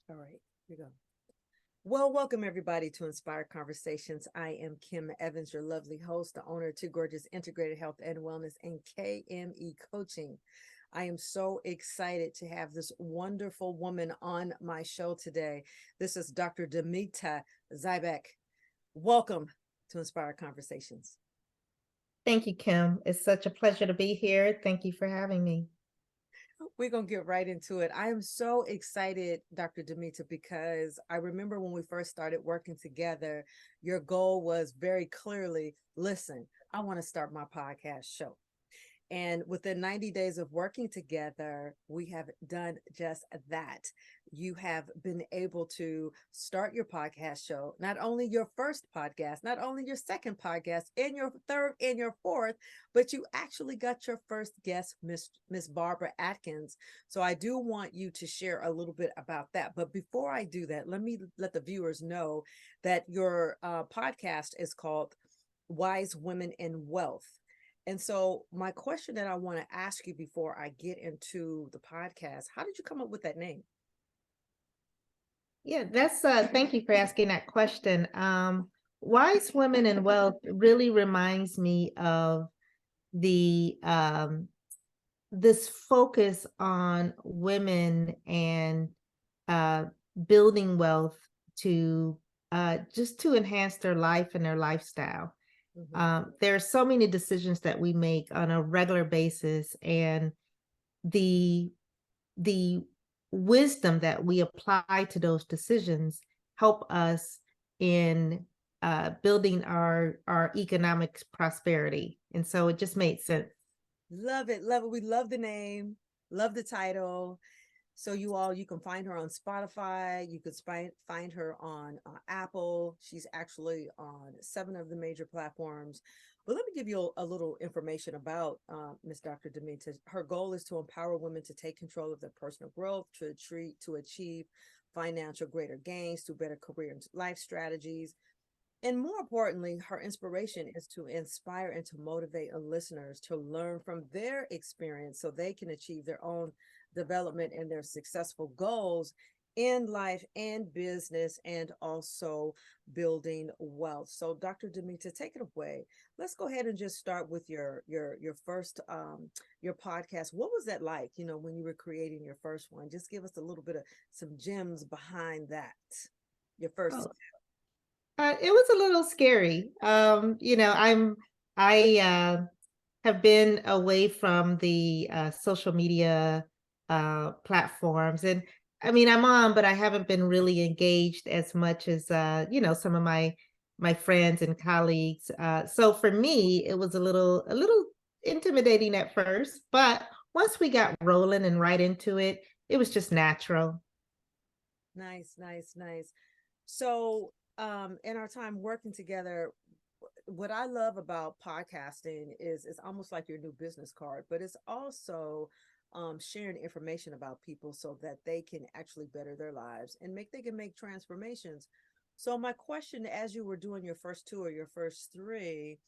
All right, here we go. Well, welcome everybody to Inspired Conversations. I am Kim Evans, your lovely host, the owner of Two Gorgeous Integrated Health and Wellness and KME Coaching. I am so excited to have this wonderful woman on my show today. This is Dr. Damita Zweiback. Welcome to Inspired Conversations. Thank you, Kim. It's such a pleasure to be here. Thank you for having me. We're going to get right into it. I am so excited, Dr. Damita, because I remember when we first started working together, your goal was very clearly, listen, I want to start my podcast show. And within 90 days of working together, we have done just that. You have been able to start your podcast show, not only your first podcast, not only your second podcast, and your third and your fourth, but you actually got your first guest, Miss Barbara Atkins. So I do want you to share a little bit about that. But before I do that, let me let the viewers know that your podcast is called Wise Women in Wealth. And so, my question that I want to ask you before I get into the podcast, how did you come up with that name? Yeah, that's thank you for asking that question. Wise Women in Wealth really reminds me of the this focus on women and uh building wealth to just to enhance their life and their lifestyle. Mm-hmm. There are so many decisions that we make on a regular basis, and the the wisdom that we apply to those decisions help us in building our economic prosperity. And so it just made sense. Love it. Love it. We love the name, love the title. So, you can find her on Spotify. You could find her on Apple. She's actually on seven of the major platforms. But let me give you a little information about Miss Dr. Demita. Her goal is to empower women to take control of their personal growth, to achieve financial greater gains through better career and life strategies. And more importantly, her inspiration is to inspire and to motivate listeners to learn from their experience so they can achieve their own development and their successful goals in life and business, and also building wealth. So, Dr. Demita, take it away. Let's go ahead and just start with your first your podcast. What was that like, when you were creating your first one? Just give us a little bit of some gems behind that. Your first. Oh, it was a little scary. I have been away from the social media platforms, and I mean, I'm on, but I haven't been really engaged as much as some of my friends and colleagues. So for me, it was a little intimidating at first, but once we got rolling and right into it, it was just natural. Nice, nice, nice. So, in our time working together, what I love about podcasting is it's almost like your new business card, but it's also sharing information about people so that they can actually better their lives and they can make transformations. So, my question, as you were doing your first two or your first three,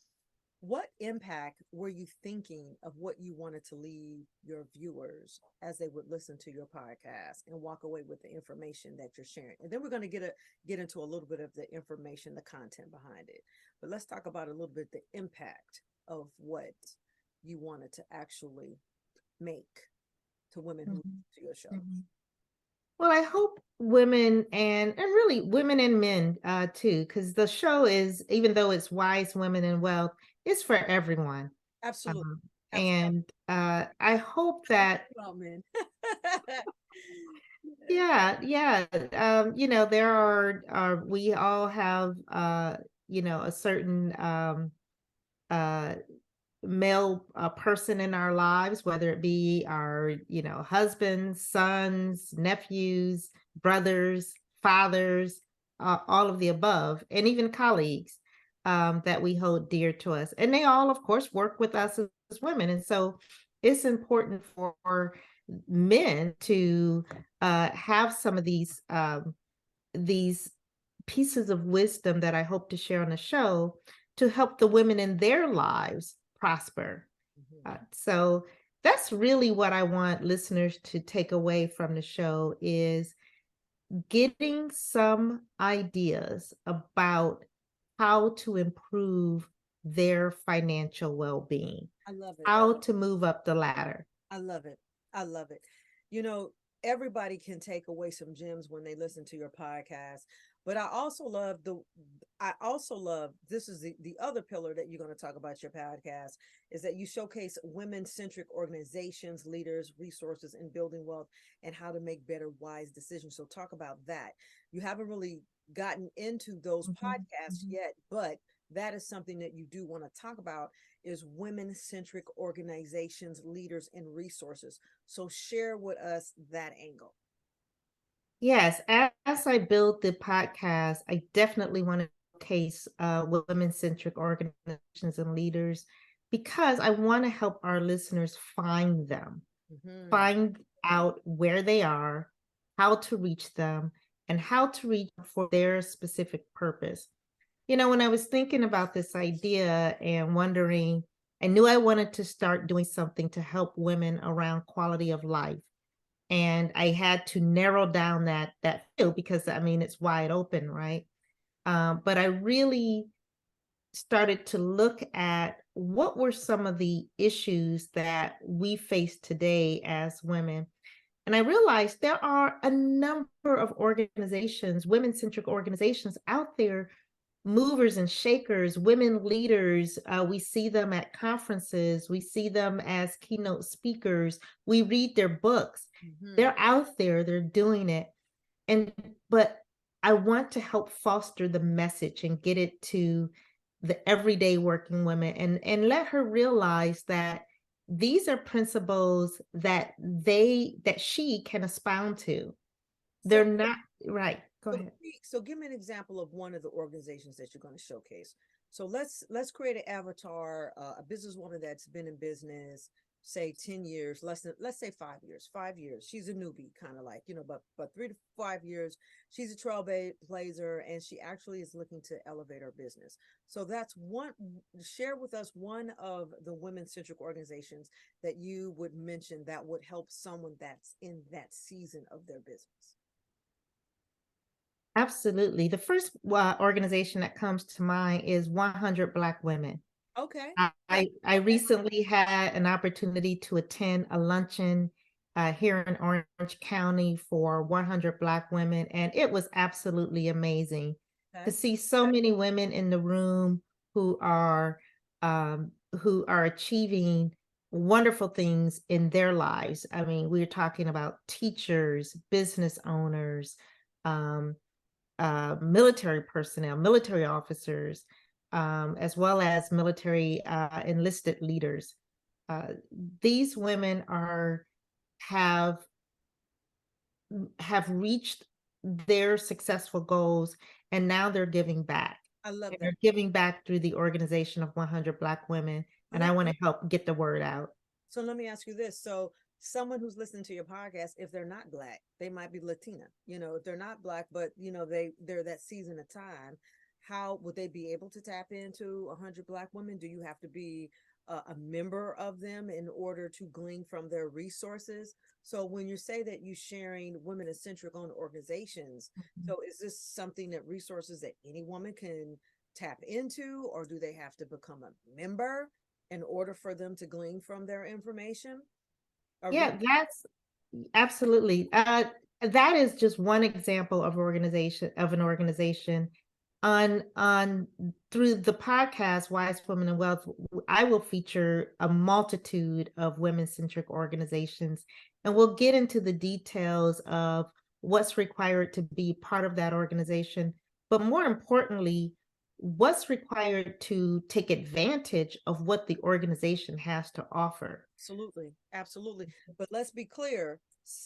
what impact were you thinking of what you wanted to leave your viewers as they would listen to your podcast and walk away with the information that you're sharing? And then we're going to get into a little bit of the information, the content behind it. But let's talk about a little bit the impact of what you wanted to actually make to women who Mhm. listen to your show. Mhm. Well, I hope women and really women and men too, because the show is, even though it's Wise Women in Wealth, it's for everyone. Absolutely. Um, Absolutely. and I hope Not that, just about men. yeah, yeah, there we all have a certain uh male person in our lives, whether it be our, husbands, sons, nephews, brothers, fathers, all of the above, and even colleagues that we hold dear to us. And they all, of course, work with us as women. And so it's important for men to have some of these pieces of wisdom that I hope to share on the show to help the women in their lives prosper. Mhm. So that's really what I want listeners to take away from the show is getting some ideas about how to improve their financial well-being, I love it. how to move up the ladder. I love it. I love it. You know, everybody can take away some gems when they listen to your podcast. But I also love this is the other pillar that you're going to talk about your podcast is that you showcase women-centric organizations, leaders, resources in building wealth and how to make better wise decisions. So talk about that. You haven't really gotten into those Mhm, podcasts mhm. yet, but that is something that you do want to talk about is women-centric organizations, leaders, and resources. So share with us that angle. Yes, as I build the podcast, I definitely want to showcase women-centric organizations and leaders because I want to help our listeners find them, Mhm. find out where they are, how to reach them, and how to reach for their specific purpose. When I was thinking about this idea and wondering, I knew I wanted to start doing something to help women around quality of life. And I had to narrow down that field because I mean it's wide open, right? But I really started to look at what were some of the issues that we face today as women. And I realized there are a number of organizations, women centric organizations out there, movers and shakers, women leaders. We see them at conferences, we see them as keynote speakers, we read their books. Mhm. They're out there, they're doing it. And but I want to help foster the message and get it to the everyday working women and let her realize that these are principles that she can expound to. They're So, not right. Go so, ahead. so give me an example of one of the organizations that you're going to showcase. So let's create an avatar, a businesswoman that's been in business, say 10 years, less than let's say 5 years. 5 years, she's a newbie, kind of like but 3 to 5 years, she's a trailblazer, and she actually is looking to elevate her business. So that's one. Share with us one of the women-centric organizations that you would mention that would help someone that's in that season of their business. Absolutely. The first organization that comes to mind is 100 Black Women. Okay. I recently had an opportunity to attend a luncheon here in Orange County for 100 Black women, and it was absolutely amazing to Okay. see so many women in the room who are achieving wonderful things in their lives. I mean, we're talking about teachers, business owners, um, military personnel, military officers, as well as military enlisted leaders. Uh, these women are have have reached their successful goals, and now they're giving back. I love And that. they're giving back through the organization of 100 Black women, So and I let, want to help get the word out. so let me ask you this. So someone who's listening to your podcast, if they're not black, they might be Latina. If they're not black, but they're that season of time, how would they be able to tap into 100 Black women? Do you have to be a member of them in order to glean from their resources? So when you say that you sharing women centric owned organizations, so is this something that resources that any woman can tap into, or do they have to become a member in order for them to glean from their information? A re- Yeah, that's absolutely. That is just one example of an organization. On Through the podcast Wise Women in Wealth, I will feature a multitude of women-centric organizations, and we'll get into the details of what's required to be part of that organization, but more importantly, what's required to take advantage of what the organization has to offer. Absolutely, absolutely. But let's be clear,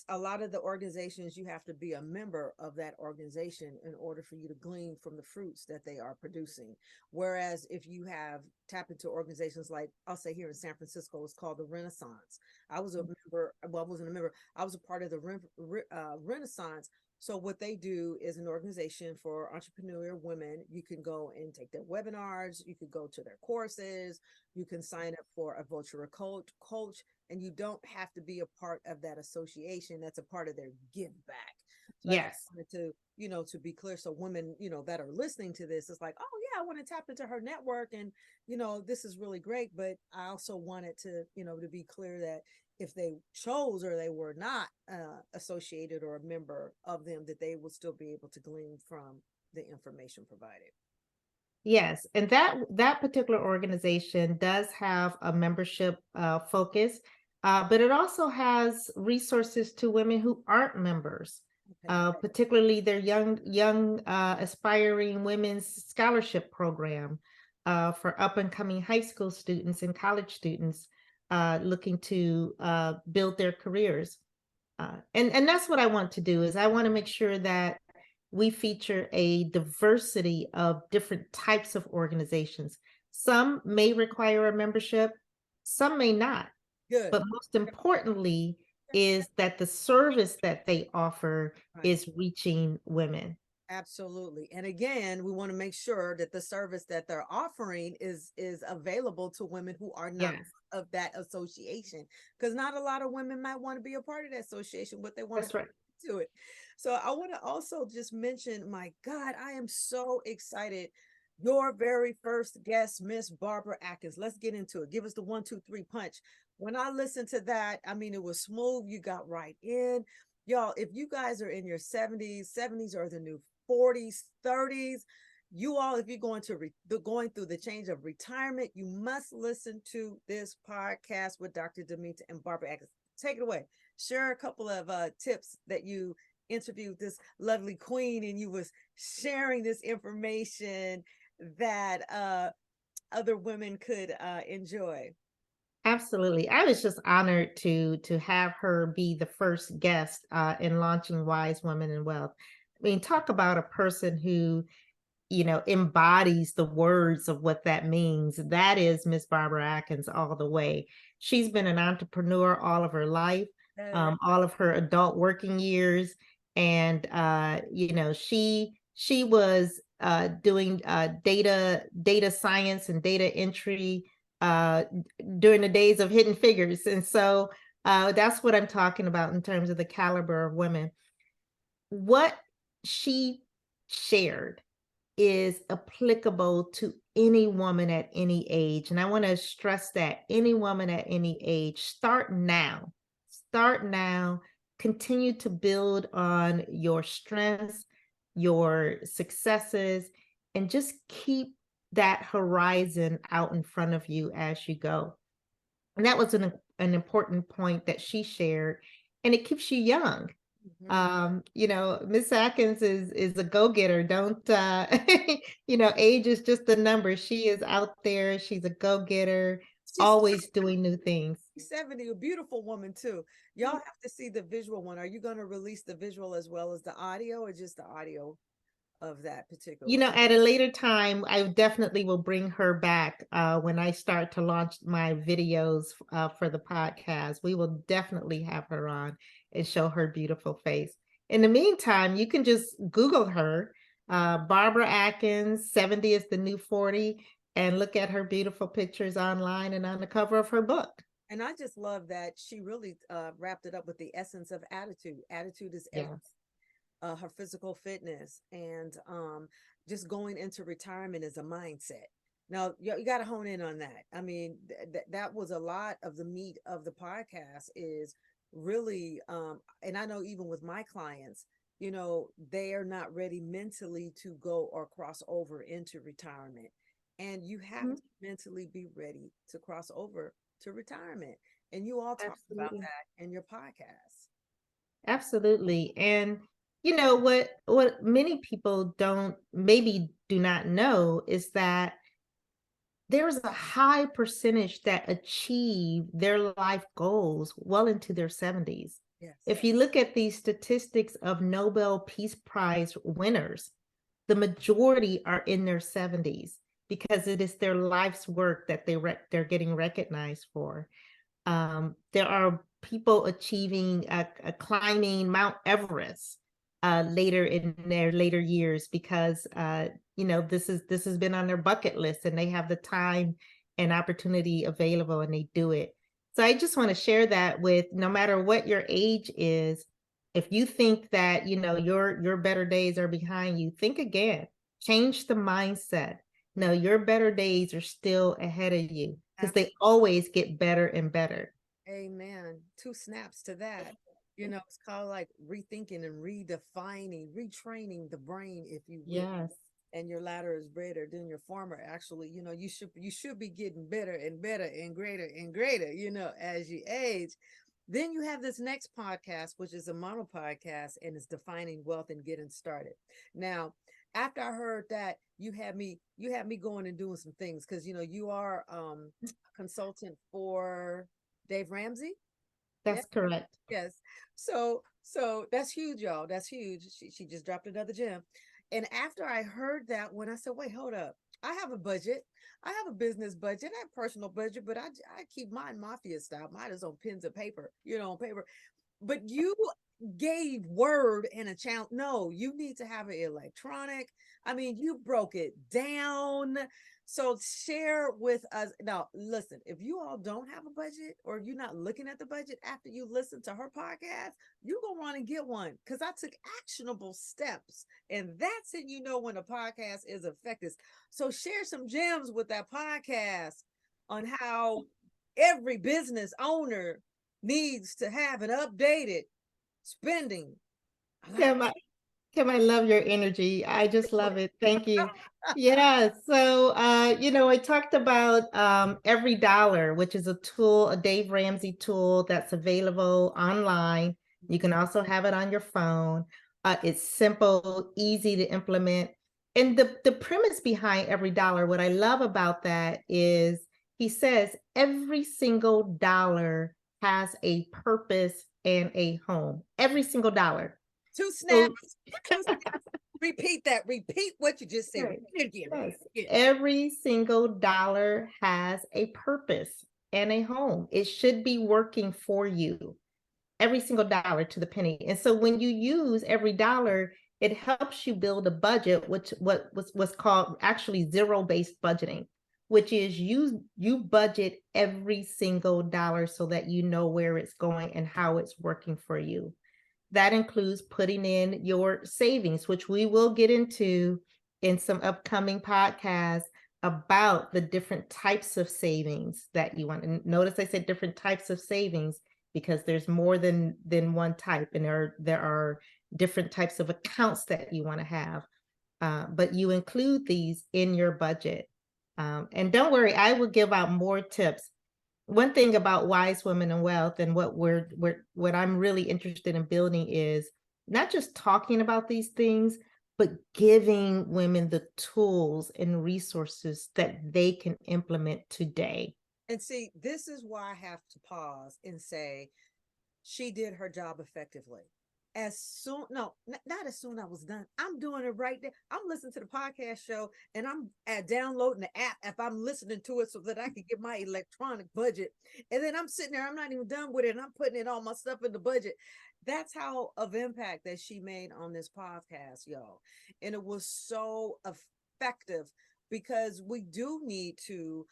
a lot of the organizations, you have to be a member of that organization in order for you to glean from the fruits that they are producing. Whereas if you have tapped into organizations like, I'll say here in San Francisco, it's called the Renaissance. I was a member, well, I wasn't a member, I was a part of the Renaissance. So what they do is an organization for entrepreneurial women. You can go and take their webinars, you could go to their courses, you can sign up for a virtual coach, and you don't have to be a part of that association. That's a part of their give back. So I just Yes. wanted to, to be clear, so women, that are listening to this, is like, oh yeah, I want to tap into her network, and this is really great. But I also wanted to, to be clear that if they chose or they were not associated or a member of them, that they would still be able to glean from the information provided. Yes, and that particular organization does have a membership focus, but it also has resources to women who aren't members, Okay. particularly their young aspiring women's scholarship program for up and coming high school students and college students looking to build their careers. And that's what I want to do is I want to make sure that we feature a diversity of different types of organizations. Some may require a membership, some may not. Good. But most importantly is that the service that they offer Right. is reaching women. Absolutely. And again, we want to make sure that the service that they're offering is available to women who are not Yes, of that association, because not a lot of women might want to be a part of that association, but they want that's to right. do it. So I want to also just mention, my God, I am so excited. Your very first guest, Miss Barbara Atkins. Let's get into it. Give us the 1, 2, 3 punch. When I listened to that, I mean, it was smooth. You got right in. Y'all, if you guys are in your 70s are the new 40s, 30s, you all, if you're going through the change of retirement, you must listen to this podcast with Dr. Damita and Barbara Atkins. Take it away. Share a couple of tips that you interviewed this lovely queen, and you was sharing this information that other women could enjoy. Absolutely. I was just honored to have her be the first guest in launching Wise Women in Wealth. I mean, talk about a person who embodies the words of what that means. That is Miss Barbara Atkins all the way. She's been an entrepreneur all of her life, Uh, all of her adult working years. And, she was doing data science and data entry uh, during the days of Hidden Figures. And so that's what I'm talking about in terms of the caliber of women. What she shared is applicable to any woman at any age. And I want to stress that any woman at any age, start now. Start now. Continue to build on your strengths, your successes, and just keep that horizon out in front of you as you go. And that was an important point that she shared. And it keeps you young. mhm. Miss Atkins is a go-getter. Don't age is just a number. She is out there, she's a go-getter, She's always doing new things. 70, a beautiful woman too. Y'all have to see the visual one. Are you going to release the visual as well as the audio, or just the audio of that particular? At a later time, I definitely will bring her back when I start to launch my videos for the podcast. We will definitely have her on and show her beautiful face. In the meantime, you can just Google her, Barbara Atkins, 70 is the new 40, and look at her beautiful pictures online and on the cover of her book. And I just love that she really wrapped it up with the essence of attitude. Attitude is everything. Yes. Her physical fitness, and just going into retirement is a mindset. Now you got to hone in on that. I mean, that was a lot of the meat of the podcast, is really, and I know even with my clients, they are not ready mentally to go or cross over into retirement, and you have Mhm. to mentally be ready to cross over to retirement. And you all talk about Absolutely. that in your podcast. Absolutely. And what many people don't maybe do not know is that there's a high percentage that achieve their life goals well into their 70s. Yes. If you look at these statistics of Nobel Peace Prize winners, the majority are in their 70s because it is their life's work that they're getting recognized for. There are people achieving climbing Mount Everest later in their later years because this has been on their bucket list and they have the time and opportunity available and they do it. So I just want to share that with no matter what your age is, If you think that, your better days are behind you, think again. Change the mindset. No, your better days are still ahead of you because they always get better and better. Amen. Two snaps to that. It's called like rethinking and redefining, retraining the brain, if you will. Yes. And your latter is greater than your former. Actually, you should be getting better and better and greater, as you age. Then you have this next podcast, which is a mono podcast, and it's defining wealth and getting started. Now, after I heard that, you had me going and doing some things because you are a consultant for Dave Ramsey. Yeah. That's correct. Yes. So that's huge, y'all. That's huge. She just dropped another gem. And after I heard that, when I said, wait, hold up. I have a budget. I have a business budget. I have a personal budget, but I keep mine mafia style. Mine is on pens and paper, on paper. But you gave word in a channel. No, you need to have it electronic. I mean, you broke it down. So share with us. Now, listen, if you all don't have a budget or if you're not looking at the budget after you listen to her podcast, you're going to want to get one because I took actionable steps. And that's it, when a podcast is effective. So share some gems with that podcast on how every business owner needs to have an updated spending. Kim, I love your energy. I just love it. Thank you. Yeah. So, I talked about Every Dollar, which is a tool, a Dave Ramsey tool that's available online. You can also have it on your phone. It's simple, easy to implement. And the premise behind Every Dollar, what I love about that is he says every single dollar has a purpose and a home. Every single dollar. Two snaps. Two snaps. Repeat that. Repeat what you just said. Right. Repeat again. Yes. Every single dollar has a purpose and a home. It should be working for you. Every single dollar to the penny. And so when you use Every Dollar, it helps you build a budget, which was called actually zero-based budgeting, which is you budget every single dollar so that you know where it's going and how it's working for you. That includes putting in your savings, which we will get into in some upcoming podcasts about the different types of savings that you want. And notice I said different types of savings because there's more than one type, and there are different types of accounts that you want to have. But you include these in your budget. And don't worry, I will give out more tips. One thing about Wise Women and Wealth and what I'm really interested in building is not just talking about these things, but giving women the tools and resources that they can implement today. And see, this is why I have to pause and say she did her job effectively. As soon, no, not as soon I was done. I'm doing it right there. I'm listening to the podcast show and I'm downloading the app if I'm listening to it so that I can get my electronic budget. And then I'm sitting there, I'm not even done with it. And I'm putting it all my stuff in the budget. That's how of impact that she made on this podcast, y'all. And it was so effective because we do need to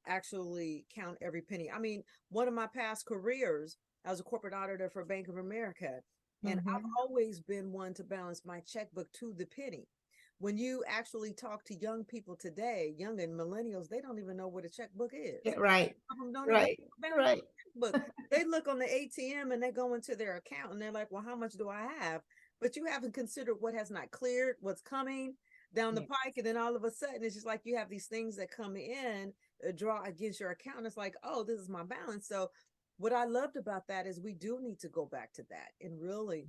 actually count every penny. I mean, one of my past careers, I was a corporate auditor for Bank of America. And I've always been one to balance my checkbook to the penny. When you actually talk to young people today, young and millennials, they don't even know what a checkbook is. Yeah, right. Don't right. even right. Checkbook. They look on the ATM and they go into their account and they're like, well, how much do I have? But you haven't considered what has not cleared, what's coming down the pike. And then all of a sudden, it's just like you have these things that come in, draw against your account. It's like, oh, this is my balance. So what I loved about that is we do need to go back to that and really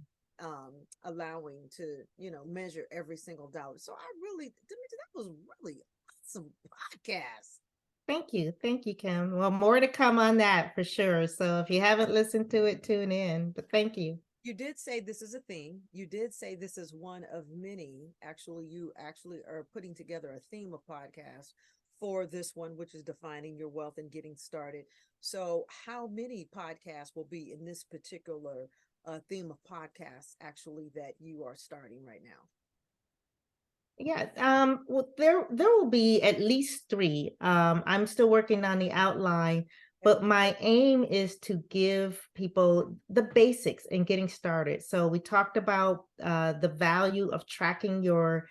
allowing to, measure every single dollar. So I really, that was really awesome podcast. Thank you. Thank you, Kim. Well, more to come on that for sure. So if you haven't listened to it, tune in. But thank you. You did say this is a theme. You did say this is one of many. Actually, you actually are putting together a theme of podcasts for this one, which is defining your wealth and getting started. So how many podcasts will be in this particular theme of podcasts actually that you are starting right now? Yes. Well, there will be at least 3. I'm still working on the outline, But my aim is to give people the basics in getting started. So we talked about the value of tracking your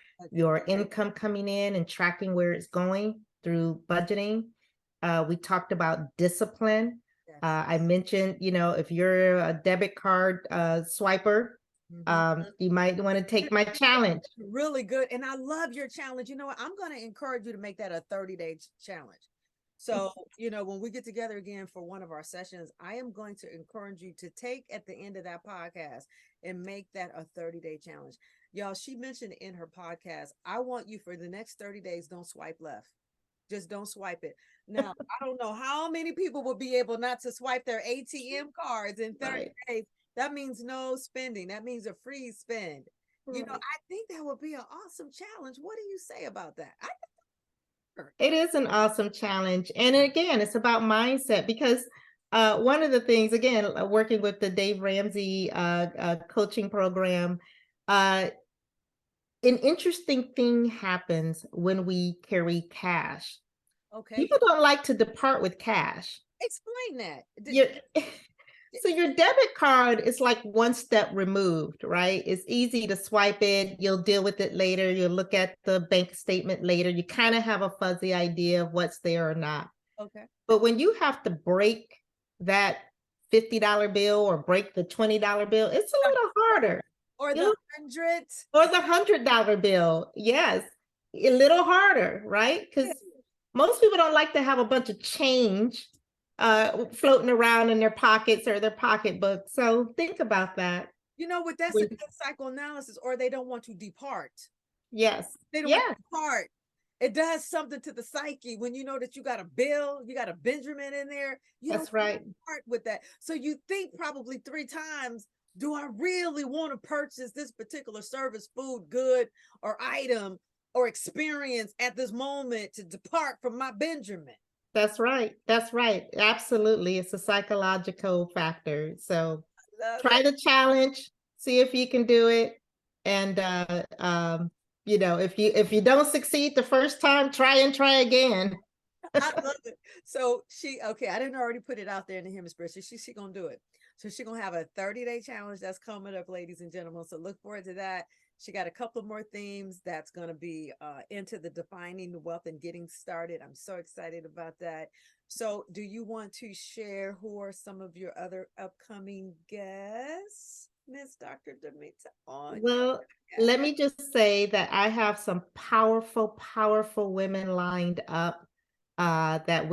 income coming in and tracking where it's going through budgeting. We talked about discipline. Yes. I mentioned, if you're a debit card swiper, you might want to take my challenge. Really good. And I love your challenge. You know what? I'm going to encourage you to make that a 30-day challenge. So, when we get together again for one of our sessions, I am going to encourage you to take at the end of that podcast and make that a 30-day challenge. Y'all, she mentioned in her podcast, I want you for the next 30 days, don't swipe left. Just don't swipe it. Now, I don't know how many people will be able not to swipe their ATM cards in 30 Right. days. That means no spending. That means a free spend. Right. I think that would be an awesome challenge. What do you say about that? It is an awesome challenge. And again, it's about mindset because one of the things, again, working with the Dave Ramsey coaching program, an interesting thing happens when we carry cash. Okay. People don't like to depart with cash. Explain that. So your debit card is like one step removed, right? It's easy to swipe it. You'll deal with it later. You'll look at the bank statement later. You kind of have a fuzzy idea of what's there or not. Okay. But when you have to break that $50 bill or break the $20 bill, it's a little harder. Or the 100. Or the $100 bill. Yes. A little harder, right? Because most people don't like to have a bunch of change floating around in their pockets or their pocketbook. So think about that. That's a good psychoanalysis, or they don't want to depart. Yes. They don't want to depart. It does something to the psyche when you know that you got a bill, you got a Benjamin in there. That's right. Part with that. So you think probably 3 times, do I really want to purchase this particular service, food, good, or item or experience at this moment to depart from my Benjamin? That's right. That's right. Absolutely. It's a psychological factor. So try the challenge, see if you can do it. And if you don't succeed the first time, try again. I love it. So I didn't already put it out there in the hemisphere. So she gonna do it. So she's gonna have a 30-day challenge that's coming up, ladies and gentlemen. So look forward to that. She got a couple more themes that's going to be into the defining the wealth and getting started. I'm so excited about that. So do you want to share who are some of your other upcoming guests, Miss Dr. Damita? Well, let me just say that I have some powerful, powerful women lined up that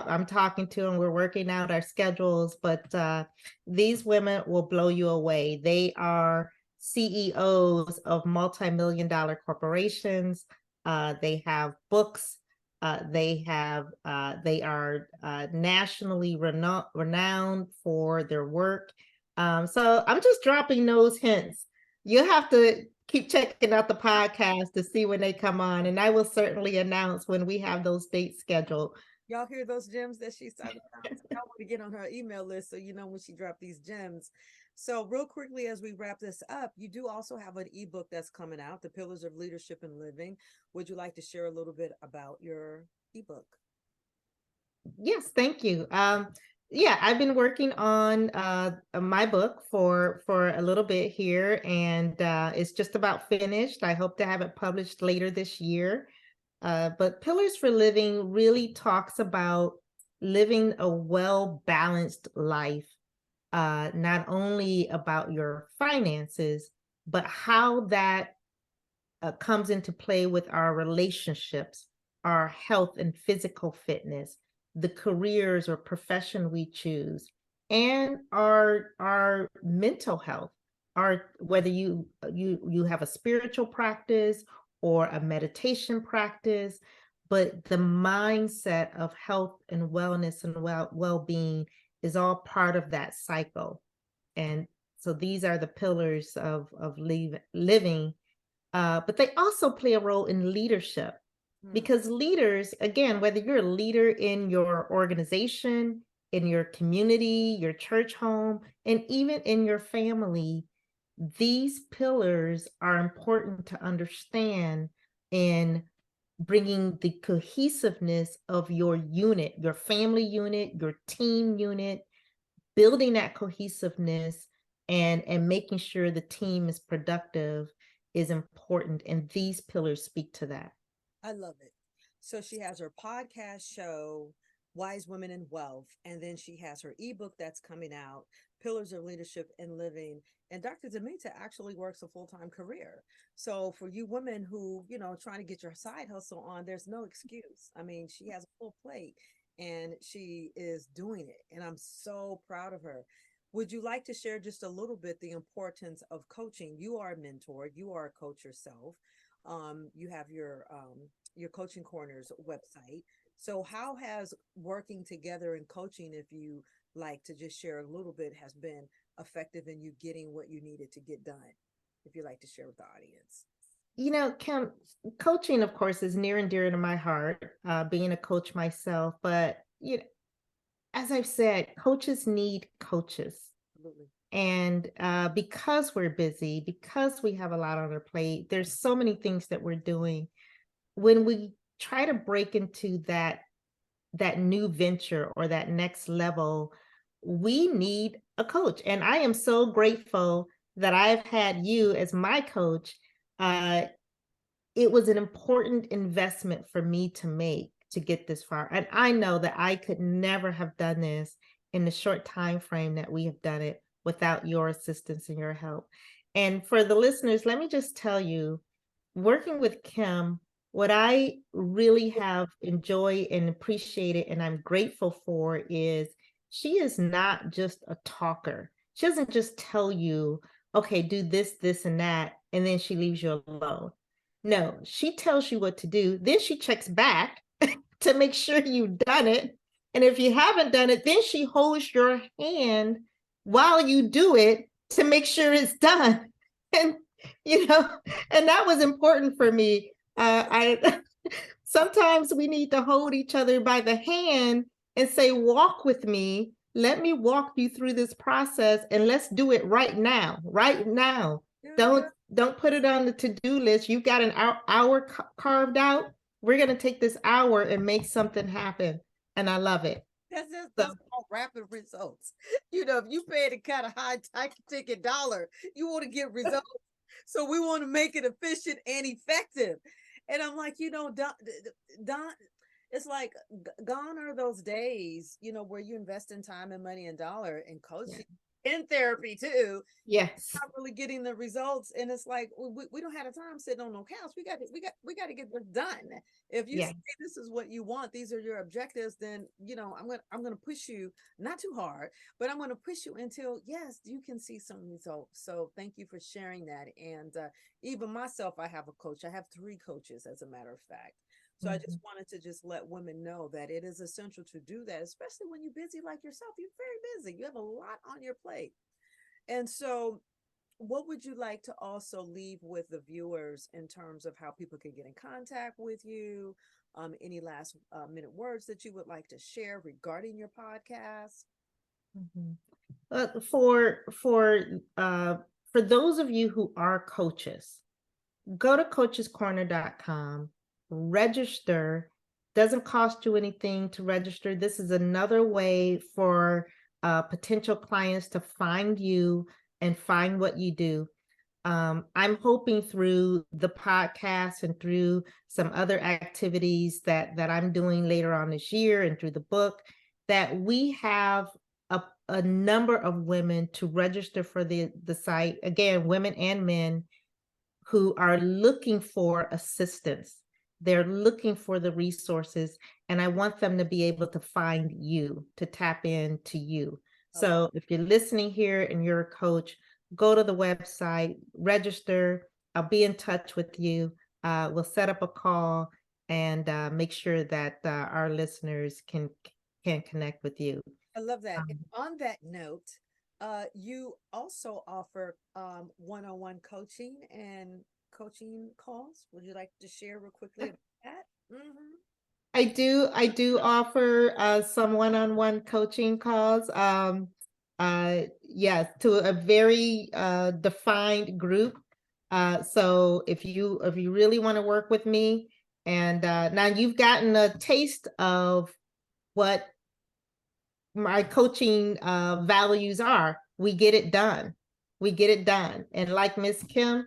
I'm talking to, and we're working out our schedules, but these women will blow you away. They are CEOs of multi-million-dollar corporations. They have books. They are nationally renowned for their work. So I'm just dropping those hints. You have to keep checking out the podcast to see when they come on, and I will certainly announce when we have those dates scheduled. Y'all hear those gems that she's talking about? I want to get on her email list so you know when she dropped these gems. So real quickly, as we wrap this up, you do also have an ebook that's coming out, The Pillars of Leadership and Living. Would you like to share a little bit about your ebook? Yes, thank you. I've been working on my book for a little bit here, and it's just about finished. I hope to have it published later this year. But Pillars for Living really talks about living a well-balanced life, not only about your finances, but how that comes into play with our relationships, our health and physical fitness, the careers or profession we choose, and our mental health. Our whether you have a spiritual practice or a meditation practice, but the mindset of health and wellness and well-being is all part of that cycle. And so these are the pillars of living, but they also play a role in leadership. Because leaders, again, whether you're a leader in your organization, in your community, your church home, and even in your family, these pillars are important to understand in bringing the cohesiveness of your unit, your family unit, your team unit, building that cohesiveness and making sure the team is productive is important. And these pillars speak to that. I love it. So she has her podcast show, Wise Women in Wealth, and then she has her ebook that's coming out, Pillars of Leadership and Living. And Dr. Demita actually works a full-time career. So for you women who, trying to get your side hustle on, there's no excuse. I mean, she has a full plate and she is doing it. And I'm so proud of her. Would you like to share just a little bit the importance of coaching? You are a mentor, you are a coach yourself. You have your Coaching Corners website. So how has working together and coaching, if you like to just share a little bit, has been effective in you getting what you needed to get done? If you like to share with the audience. Kim, coaching, of course, is near and dear to my heart, being a coach myself. But, as I've said, coaches need coaches. Absolutely. And because we're busy, because we have a lot on our plate, there's so many things that we're doing. When we try to break into that new venture or that next level, we need a coach. And I am so grateful that I've had you as my coach. It was an important investment for me to make to get this far. And I know that I could never have done this in the short time frame that we have done it without your assistance and your help. And for the listeners, let me just tell you, working with Kim, what I really have enjoyed and appreciated and I'm grateful for is she is not just a talker. She doesn't just tell you, okay, do this, this, and that, and then she leaves you alone. No, she tells you what to do. Then she checks back to make sure you've done it. And if you haven't done it, then she holds your hand while you do it to make sure it's done. And, and that was important for me. I sometimes we need to hold each other by the hand and say, walk with me. Let me walk you through this process and let's do it right now, right now. Yeah. Don't put it on the to-do list. You've got an hour carved out. We're going to take this hour and make something happen. And I love it. That's all rapid results. If you pay the kind of high ticket dollar, you want to get results. So we want to make it efficient and effective. And I'm like, Don, it's like gone are those days, where you invest in time and money and dollar and coaching, in therapy too. Yes. Not really getting the results. And it's like, we don't have the time sitting on no couch. We got to get this done. If you say this is what you want, these are your objectives, then, I'm going to push you, not too hard, but I'm going to push you until, yes, you can see some results. So thank you for sharing that. And even myself, I have a coach. I have 3 coaches, as a matter of fact. So I just wanted to just let women know that it is essential to do that, especially when you're busy like yourself. You're very busy. You have a lot on your plate. And so what would you like to also leave with the viewers in terms of how people can get in contact with you? Any last minute words that you would like to share regarding your podcast? For those of you who are coaches, go to coachescorner.com, register. Doesn't cost you anything to register. This is another way for potential clients to find you and find what you do. I'm hoping through the podcast and through some other activities that I'm doing later on this year and through the book that we have a number of women to register for the site. Again, women and men who are looking for assistance. They're looking for the resources, and I want them to be able to find you, to tap into you. So if you're listening here and you're a coach, go to the website, register. I'll be in touch with you. We'll set up a call and make sure that our listeners can connect with you. I love that. And on that note, you also offer one-on-one coaching and coaching calls. Would you like to share real quickly about that? Mm-hmm. I do offer some one-on-one coaching calls. Yes, to a very defined group. So if you really want to work with me, And now you've gotten a taste of what my coaching values are. We get it done. We get it done. And like Miss Kim,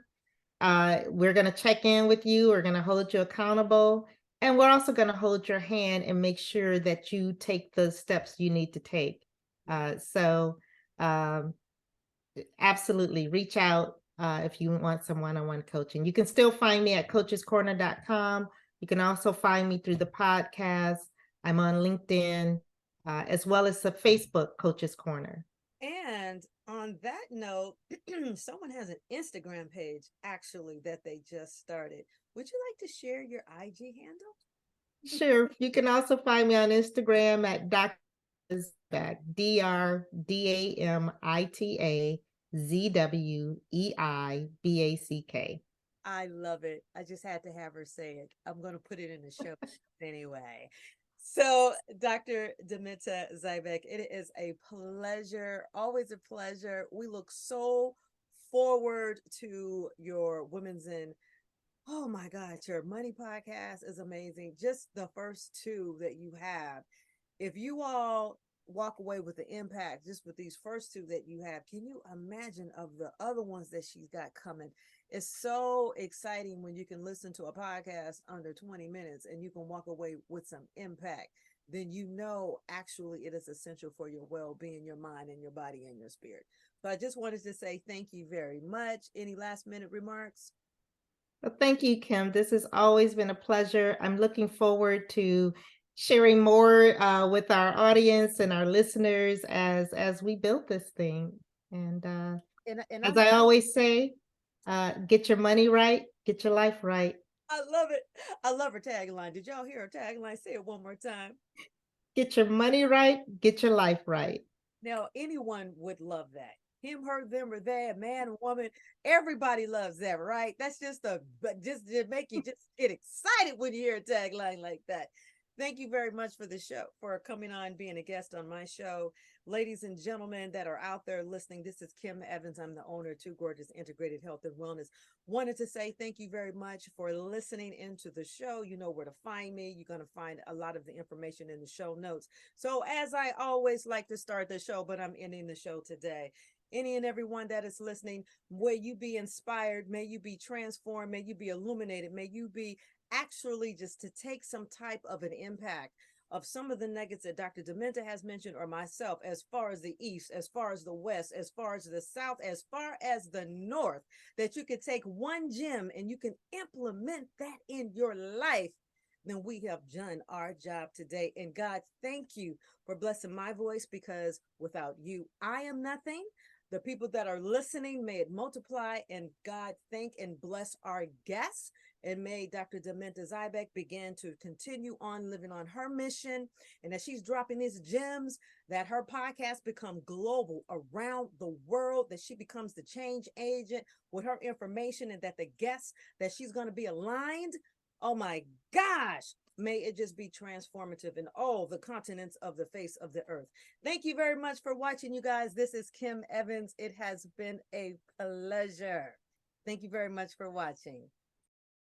we're going to check in with you. We're going to hold you accountable. And we're also going to hold your hand and make sure that you take the steps you need to take. So absolutely reach out if you want some one-on-one coaching. You can still find me at coachescorner.com. You can also find me through the podcast. I'm on LinkedIn, as well as the Facebook Coaches Corner. And on that note, someone has an Instagram page actually that they just started. Would you like to share your IG handle? Sure. You can also find me on Instagram at Dr. Zweiback, DRDAMITA ZWEIBACK. I love it. I just had to have her say it. I'm going to put it in the show anyway. So, Dr. Damita Zweiback, it is a pleasure, always a pleasure. We look so forward to your Women's in, oh my God, your money podcast is amazing. Just the first two that you have. If you all walk away with the impact just with these first two that you have, can you imagine of the other ones that she's got coming? It's so exciting when you can listen to a podcast under 20 minutes and you can walk away with some impact. Then you know actually it is essential for your well-being, your mind and your body and your spirit. So I just wanted to say thank you very much. Any last minute remarks? Well, thank you, Kim. This has always been a pleasure. I'm looking forward to sharing more with our audience and our listeners as we build this thing. And And as I always say, get your money right, get your life right. I love it. I love her tagline. Did y'all hear her tagline? Say it one more time. Get your money right, get your life right. Now, anyone would love that. Him, her, them, or they, man, woman, everybody loves that, right? That's just just to make you just get excited when you hear a tagline like that. Thank you very much for the show, for coming on, being a guest on my show. Ladies and gentlemen that are out there listening, this is Kim Evans. I'm the owner of Two Gorgeous Integrated Health and Wellness. Wanted to say thank you very much for listening into the show. You know where to find me. You're going to find a lot of the information in the show notes. So, as I always like to start the show, but I'm ending the show today. Any and everyone that is listening, may you be inspired, may you be transformed, may you be illuminated, may you be actually just to take some type of an impact of some of the nuggets that Dr. Damita has mentioned or myself, as far as the East, as far as the West, as far as the South, as far as the North, that you could take one gem and you can implement that in your life. Then we have done our job today. And God, thank you for blessing my voice, because without you, I am nothing. The people that are listening, may it multiply. And God, thank and bless our guests. And may Dr. Damita Zweiback begin to continue on living on her mission. And as she's dropping these gems, that her podcast become global around the world, that she becomes the change agent with her information, and that the guests that she's going to be aligned, oh my gosh, may it just be transformative in all the continents of the face of the earth. Thank you very much for watching, you guys. This is Kim Evans. It has been a pleasure. Thank you very much for watching.